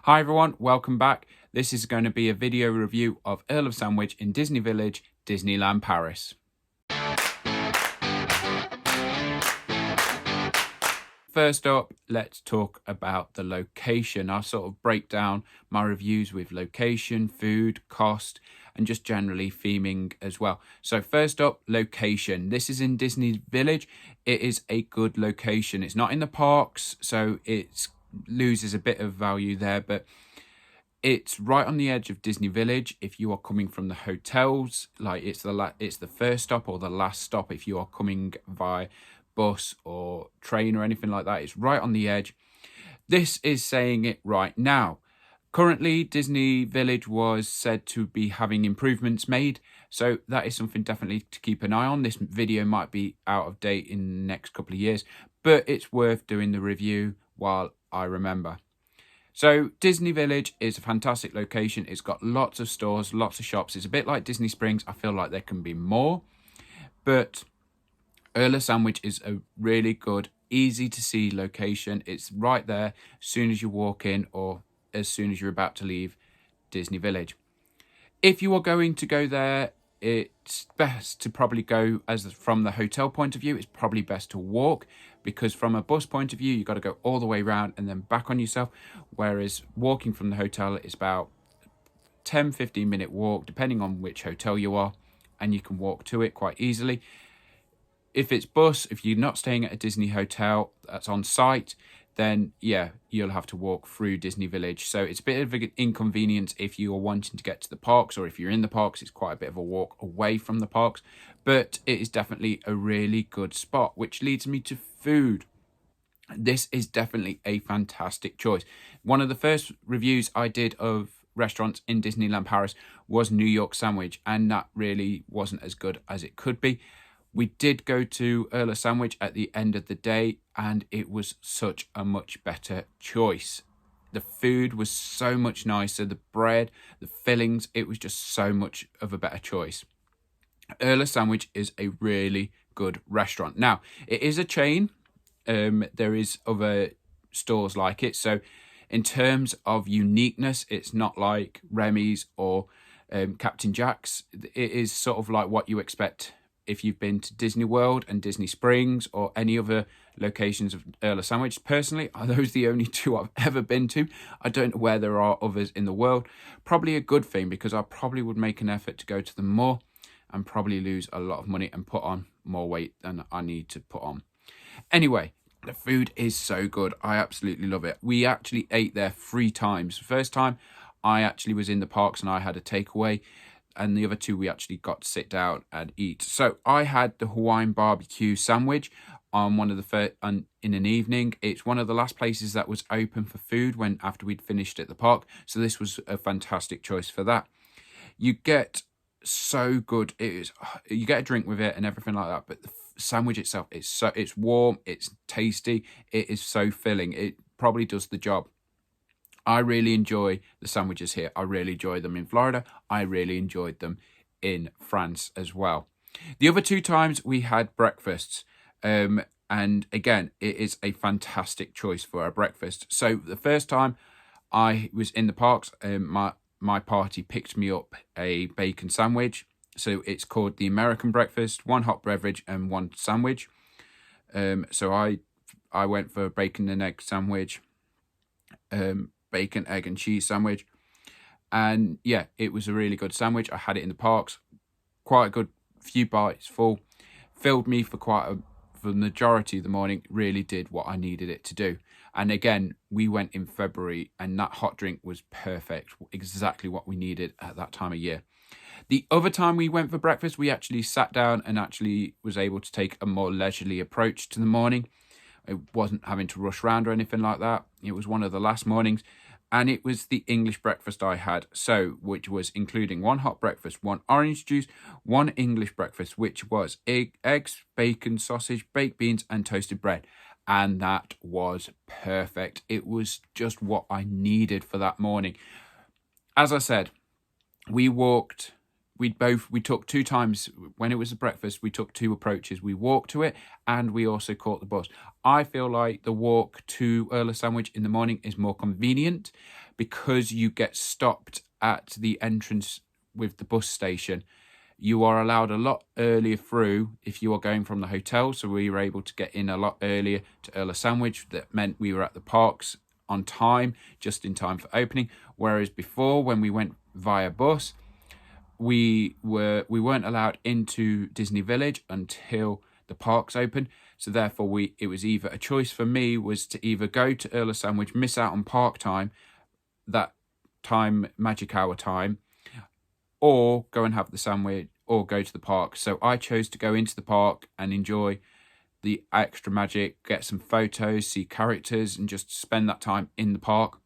Hi everyone, welcome back. This is going to be a video review of Earl of Sandwich in Disney Village, Disneyland Paris. First up, let's talk about the location. I'll sort of break down my reviews with location, food, cost, and just generally theming as well. So first up, location. This is in Disney Village. It is a good location. It's not in the parks, so it loses a bit of value there, but it's right on the edge of Disney Village. If you are coming from the hotels, like it's the first stop or the last stop if you are coming by bus or train or anything like that. It's right on the edge. This is saying it right now. Currently, Disney Village was said to be having improvements made, so that is something definitely to keep an eye on. This video might be out of date in the next couple of years, but it's worth doing the review while I remember. So Disney Village is a fantastic location. It's got lots of stores, lots of shops. It's a bit like Disney Springs. I feel like there can be more, but Earl of Sandwich is a really good, easy to see location. It's right there as soon as you walk in or as soon as you're about to leave Disney Village. If you are going to go there, it's best to probably go from the hotel point of view. It's probably best to walk, because from a bus point of view, you've got to go all the way around and then back on yourself. Whereas walking from the hotel is about 10-15 minute walk, depending on which hotel you are, and you can walk to it quite easily. If it's bus, if you're not staying at a Disney hotel that's on site, then yeah, you'll have to walk through Disney Village. So it's a bit of an inconvenience if you are wanting to get to the parks, or if you're in the parks, it's quite a bit of a walk away from the parks. But it is definitely a really good spot, which leads me to food. This is definitely a fantastic choice. One of the first reviews I did of restaurants in Disneyland Paris was New York Sandwich, and that really wasn't as good as it could be. We did go to Earl of Sandwich at the end of the day, and it was such a much better choice. The food was so much nicer, the bread, the fillings, it was just so much of a better choice. Earl of Sandwich is a really good restaurant. Now, it is a chain. There is other stores like it. So in terms of uniqueness, it's not like Remy's or Captain Jack's. It is sort of like what you expect if you've been to Disney World and Disney Springs or any other locations of Earl of Sandwich. Personally, are those the only two I've ever been to? I don't know where there are others in the world. Probably a good thing, because I probably would make an effort to go to them more and probably lose a lot of money and put on more weight than I need to put on. Anyway, the food is so good. I absolutely love it. We actually ate there 3 times. The first time, I actually was in the parks and I had a takeaway, and the other 2 we actually got to sit down and eat. So I had the Hawaiian barbecue sandwich on one of the first in an evening. It's one of the last places that was open for food after we'd finished at the park. So this was a fantastic choice for that. You get so good. You get a drink with it and everything like that, but the sandwich itself it's warm, it's tasty, it is so filling. It probably does the job. I really enjoy the sandwiches here. I really enjoy them in Florida. I really enjoyed them in France as well. The other 2 times we had breakfasts. And again, it is a fantastic choice for a breakfast. So the first time I was in the parks, my party picked me up a bacon sandwich. So it's called the American breakfast, 1 hot beverage and 1 sandwich. So I went for a bacon and egg sandwich. Bacon, egg and cheese sandwich, and yeah, it was a really good sandwich. I had it in the parks, quite a good few bites full, filled me for the majority of the morning. Really did what I needed it to do. And again, we went in February and that hot drink was perfect, exactly what we needed at that time of year. The other time we went for breakfast, we actually sat down and actually was able to take a more leisurely approach to the morning. It wasn't having to rush around or anything like that. It was one of the last mornings, and it was the English breakfast I had. So, which was including 1 hot breakfast, 1 orange juice, 1 English breakfast, which was eggs, bacon, sausage, baked beans, and toasted bread. And that was perfect. It was just what I needed for that morning. As I said, we walked we took two times when it was a breakfast. We took two approaches. We walked to it, and we also caught the bus. I feel like the walk to Earl of Sandwich in the morning is more convenient because you get stopped at the entrance with the bus station. You are allowed a lot earlier through if you are going from the hotel. So we were able to get in a lot earlier to Earl of Sandwich. That meant we were at the parks on time, just in time for opening. Whereas before, when we went via bus, we weren't allowed into Disney Village until the parks open. So therefore, it was either a choice for me was to either go to Earl of Sandwich, miss out on park time, that time, magic hour time, or go and have the sandwich, or go to the park. So I chose to go into the park and enjoy the extra magic, get some photos, see characters, and just spend that time in the park.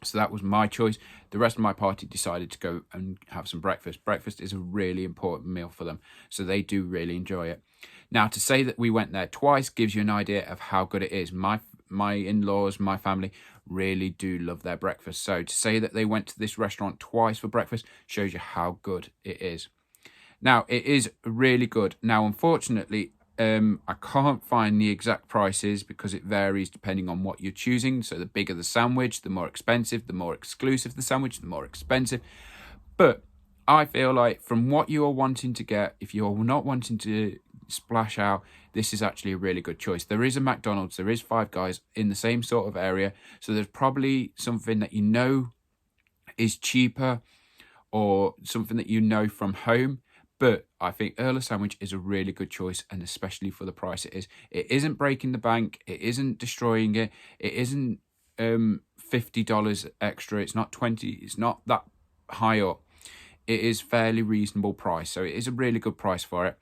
So that was my choice. The rest of my party decided to go and have some breakfast. Breakfast is a really important meal for them, so they do really enjoy it. Now, to say that we went there twice gives you an idea of how good it is. My in-laws, my family really do love their breakfast. So to say that they went to this restaurant twice for breakfast shows you how good it is. Now, it is really good. Now, unfortunately, I can't find the exact prices because it varies depending on what you're choosing. So the bigger the sandwich, the more expensive. The more exclusive the sandwich, the more expensive. But I feel like from what you are wanting to get, if you're not wanting to splash out, this is actually a really good choice. There is a McDonald's, there is Five Guys in the same sort of area. So there's probably something that you know is cheaper or something that you know from home. But I think Earl of Sandwich is a really good choice, and especially for the price it is. It isn't breaking the bank. It isn't destroying it. It isn't $50 extra. It's not 20. It's not that high up. It is fairly reasonable price. So it is a really good price for it.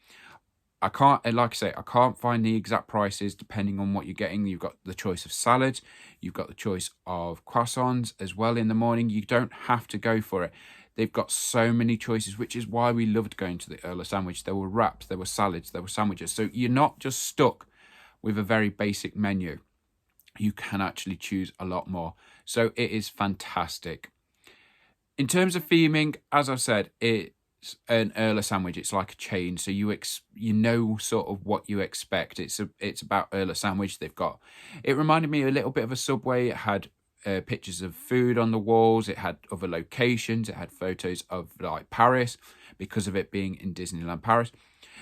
I can't, like I say, I can't find the exact prices depending on what you're getting. You've got the choice of salads. You've got the choice of croissants as well in the morning. You don't have to go for it. They've got so many choices, which is why we loved going to the Earl of Sandwich. There were wraps, there were salads, there were sandwiches. So you're not just stuck with a very basic menu. You can actually choose a lot more. So it is fantastic. In terms of theming, as I've said, it's an Earl of Sandwich. It's like a chain, so you know sort of what you expect. It's about Earl of Sandwich. It reminded me a little bit of a Subway. It had pictures of food on the walls. It had other locations. It had photos of like Paris because of it being in Disneyland Paris.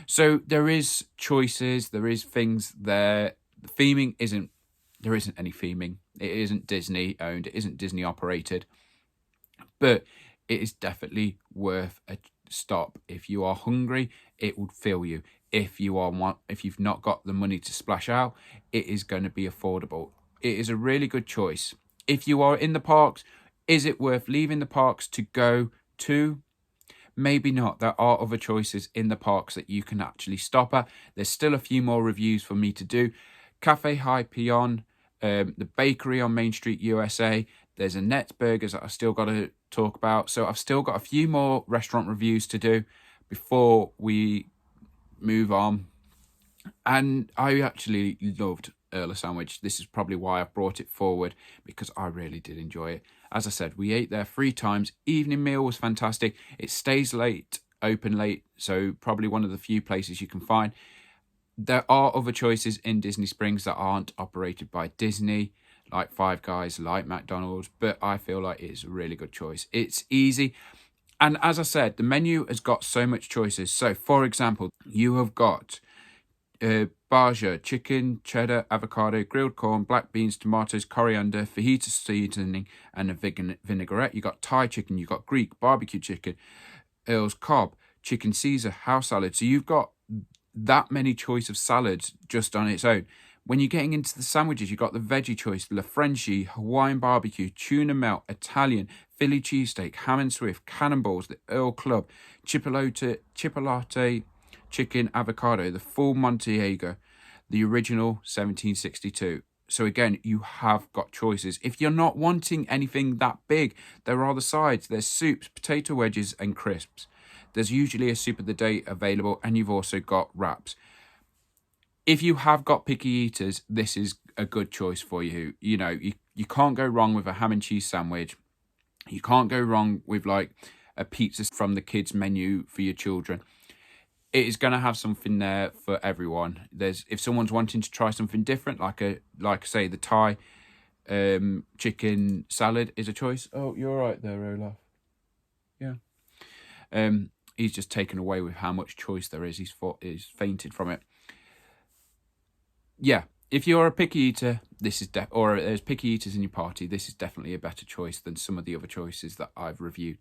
So there is choices. There is things there. The theming there isn't any theming. It isn't Disney owned. It isn't Disney operated. But it is definitely worth a stop. If you are hungry, it would fill you. If you've not got the money to splash out, it is going to be affordable. It is a really good choice. If you are in the parks, is it worth leaving the parks to go to? Maybe not. There are other choices in the parks that you can actually stop at. There's still a few more reviews for me to do. Cafe High Pion, the bakery on Main Street, USA. There's a Net Burgers that I've still got to talk about. So I've still got a few more restaurant reviews to do before we move on. And I actually loved Earl of Sandwich. This is probably why I've brought it forward, because I really did enjoy it. As I said, we ate there 3 times. Evening meal was fantastic. It stays late, open late, so probably one of the few places you can find. There are other choices in Disney Springs that aren't operated by Disney, like Five Guys, like McDonald's, but I feel like it is a really good choice. It's easy. And as I said, the menu has got so much choices. So, for example, you have got Baja, chicken, cheddar, avocado, grilled corn, black beans, tomatoes, coriander, fajita seasoning, and a vinaigrette. You got Thai chicken, you got Greek, barbecue chicken, Earl's Cobb, chicken Caesar, house salad. So you've got that many choice of salads just on its own. When you're getting into the sandwiches, you've got the veggie choice, La Frenchie, Hawaiian barbecue, tuna melt, Italian, Philly cheesesteak, ham and swift, cannonballs, the Earl Club, chipolata, chicken, avocado, the full Montiego, the original 1762. So again, you have got choices. If you're not wanting anything that big, there are the sides. There's soups, potato wedges, and crisps. There's usually a soup of the day available, and you've also got wraps. If you have got picky eaters, this is a good choice for you. You can't go wrong with a ham and cheese sandwich. You can't go wrong with like a pizza from the kids menu for your children. It is going to have something there for everyone. If someone's wanting to try something different, like say the Thai chicken salad is a choice. Oh, you're right there, Olaf. Yeah. He's just taken away with how much choice there is. He's fainted from it. Yeah, if you're a picky eater, or there's picky eaters in your party, this is definitely a better choice than some of the other choices that I've reviewed.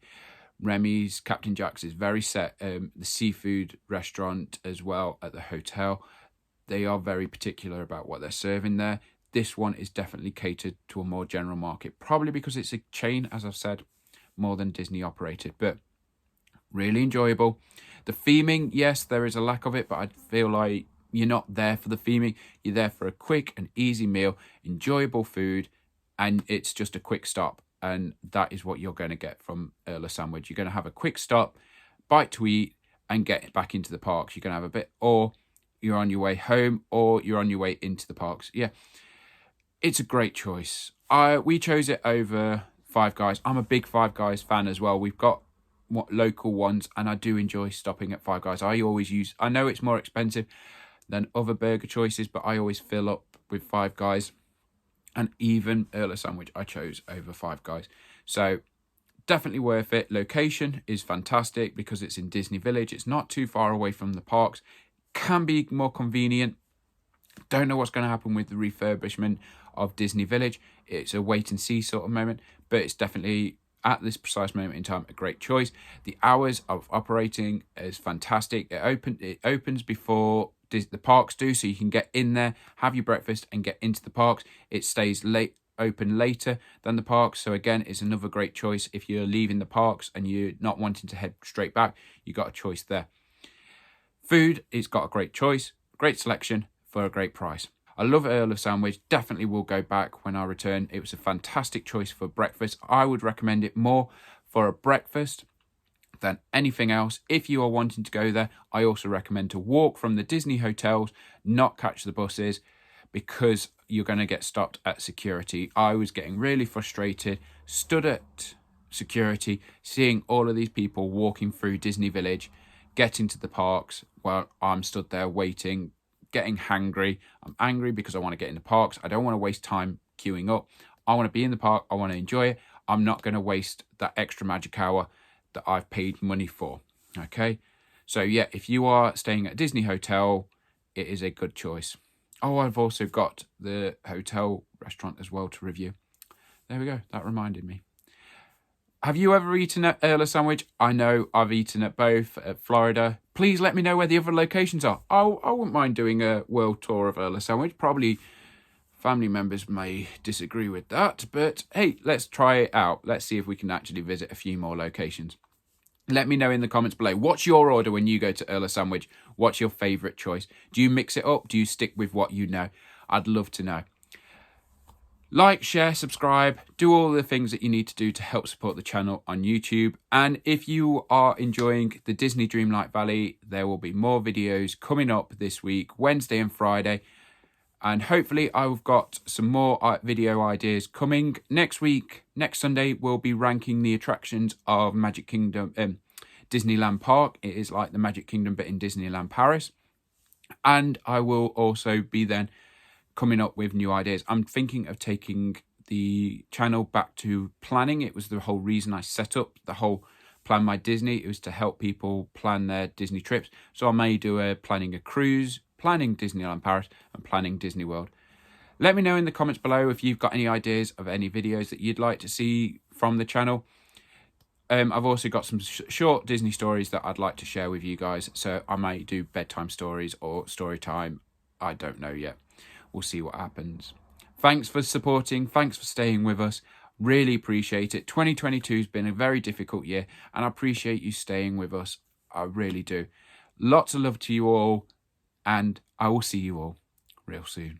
Remy's, Captain Jack's is very set. The seafood restaurant as well at the hotel, they are very particular about what they're serving there. This one is definitely catered to a more general market, probably because it's a chain, as I've said, more than Disney operated, but really enjoyable. The theming, yes, there is a lack of it, but I feel like you're not there for the theming. You're there for a quick and easy meal, enjoyable food, and it's just a quick stop. And that is what you're going to get from Earl of Sandwich. You're going to have a quick stop, bite to eat, and get back into the parks. You're going to have a bit, or you're on your way home, or you're on your way into the parks. Yeah, it's a great choice. We chose it over Five Guys. I'm a big Five Guys fan as well. We've got local ones, and I do enjoy stopping at Five Guys. I know it's more expensive than other burger choices, but I always fill up with Five Guys. And even Earl of Sandwich I chose over Five Guys. So definitely worth it. Location is fantastic because it's in Disney Village. It's not too far away from the parks. Can be more convenient. Don't know what's going to happen with the refurbishment of Disney Village. It's a wait and see sort of moment, but it's definitely, at this precise moment in time, a great choice. The hours of operating is fantastic. It opens before the parks do, so you can get in there, have your breakfast, and get into the parks. It stays open later than the parks, so again, it's another great choice. If you're leaving the parks and you're not wanting to head straight back, you got a choice there. Food, it's got a great choice, great selection for a great price. I love Earl of Sandwich, definitely will go back when I return. It was a fantastic choice for breakfast. I would recommend it more for a breakfast than anything else. If you are wanting to go there, I also recommend to walk from the Disney hotels, not catch the buses, because you're going to get stopped at security. I was getting really frustrated, stood at security, seeing all of these people walking through Disney Village, getting to the parks while I'm stood there waiting, getting hangry. I'm angry because I want to get in the parks. I don't want to waste time queuing up. I want to be in the park. I want to enjoy it. I'm not going to waste that extra magic hour that I've paid money for. Okay, so yeah, if you are staying at a Disney hotel, it is a good choice. Oh, I've also got the hotel restaurant as well to review. There we go, that reminded me. Have you ever eaten at Earl of Sandwich? I know I've eaten at both, at Florida. Please let me know where the other locations are. I wouldn't mind doing a world tour of Earl of Sandwich. Probably family members may disagree with that, but hey, let's try it out. Let's see if we can actually visit a few more locations. Let me know in the comments below. What's your order when you go to Earl of Sandwich? What's your favourite choice? Do you mix it up? Do you stick with what you know? I'd love to know. Like, share, subscribe, do all the things that you need to do to help support the channel on YouTube. And if you are enjoying the Disney Dreamlight Valley, there will be more videos coming up this week, Wednesday and Friday. And hopefully I've got some more video ideas coming. Next week, next Sunday, we'll be ranking the attractions of Magic Kingdom, Disneyland Park. It is like the Magic Kingdom, but in Disneyland Paris. And I will also be then coming up with new ideas. I'm thinking of taking the channel back to planning. It was the whole reason I set up the whole Plan My Disney. It was to help people plan their Disney trips. So I may do planning a cruise, planning Disneyland Paris, and planning Disney World. Let me know in the comments below if you've got any ideas of any videos that you'd like to see from the channel. I've also got some short Disney stories that I'd like to share with you guys. So I may do bedtime stories or story time. I don't know yet. We'll see what happens. Thanks for supporting. Thanks for staying with us. Really appreciate it. 2022 has been a very difficult year, and I appreciate you staying with us. I really do. Lots of love to you all, and I will see you all real soon.